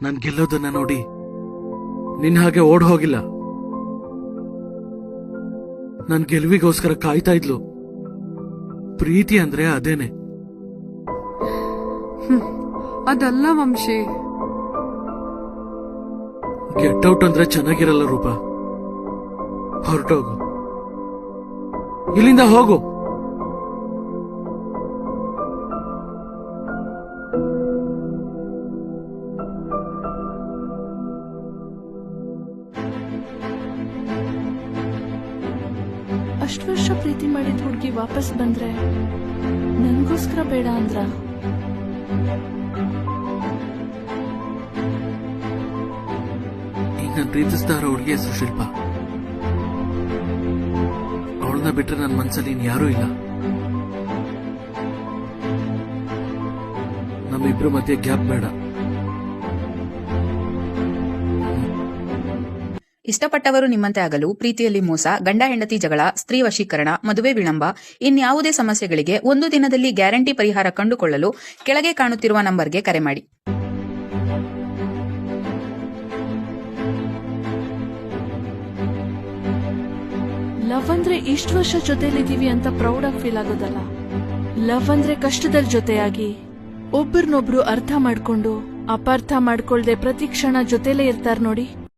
ನಾನ್ ಗೆಲ್ಲೋದನ್ನ ನೋಡಿ ನಿನ್ ಹಾಗೆ ಓಡ್ ಹೋಗಿಲ್ಲ. ನನ್ ಗೆಲುವಿಗೋಸ್ಕರ ಕಾಯ್ತಾ ಇದ್ಲು. ಪ್ರೀತಿ ಅಂದ್ರೆ ಅದೇನೆ. ಅದಲ್ಲ ವಂಶಿ. ಗೆಟ್ ಔಟ್ ಅಂದ್ರೆ ಚೆನ್ನಾಗಿರಲ್ಲ ರೂಪ. ಹೊರಟೋಗು, ಇಲ್ಲಿಂದ ಹೋಗು. ಅಷ್ಟು ವರ್ಷ ಪ್ರೀತಿ ಮಾಡಿದ ಹುಡುಗಿ ವಾಪಸ್ ಬಂದ್ರೆ ನನ್ಗೋಸ್ಕರ ಬೇಡ ಅಂದ್ರ? ಈಗ ನಾನು ಪ್ರೀತಿಸ್ತಾ ಇರೋ ಹುಡುಗಿ ಹೆಸರು ಶಿಲ್ಪ. ಅವಳನ್ನ ಬಿಟ್ರೆ ನನ್ನ ಮನ್ಸಲ್ಲಿ ಇನ್ಯಾರೂ ಇಲ್ಲ. ನಮ್ಮಿಬ್ರು ಮಧ್ಯೆ ಗ್ಯಾಪ್ ಬೇಡ. ಇಷ್ಟಪಟ್ಟವರು ನಿಮ್ಮಂತೆ ಆಗಲು ಪ್ರೀತಿಯಲ್ಲಿ ಮೋಸ, ಗಂಡ ಹೆಂಡತಿ ಜಗಳ, ಸ್ತ್ರೀ ವಶೀಕರಣ, ಮದುವೆ ವಿಳಂಬ, ಇನ್ಯಾವುದೇ ಸಮಸ್ಯೆಗಳಿಗೆ 1 ದಿನದಲ್ಲಿ ಗ್ಯಾರಂಟಿ ಪರಿಹಾರ ಕಂಡುಕೊಳ್ಳಲು ಕೆಳಗೆ ಕಾಣುತ್ತಿರುವ ನಂಬರ್ಗೆ ಕರೆ ಮಾಡಿ. ಲವ್ ಅಂದ್ರೆ ಇಷ್ಟು ವರ್ಷ ಜೊತೆಲಿದ್ದೀವಿ ಅಂತ ಪ್ರೌಡ್ ಆಗಿ ಫೀಲ್ ಆಗೋದಲ್ಲ. ಲವ್ ಅಂದ್ರೆ ಕಷ್ಟದಲ್ಲಿ ಜೊತೆಯಾಗಿ ಒಬ್ಬರನ್ನೊಬ್ರು ಅರ್ಥ ಮಾಡ್ಕೊಂಡು ಅಪಾರ್ಥ ಮಾಡ್ಕೊಳ್ದೆ ಪ್ರತಿ ಕ್ಷಣ ಜೊತೆಲೇ ಇರ್ತಾರ ನೋಡಿ,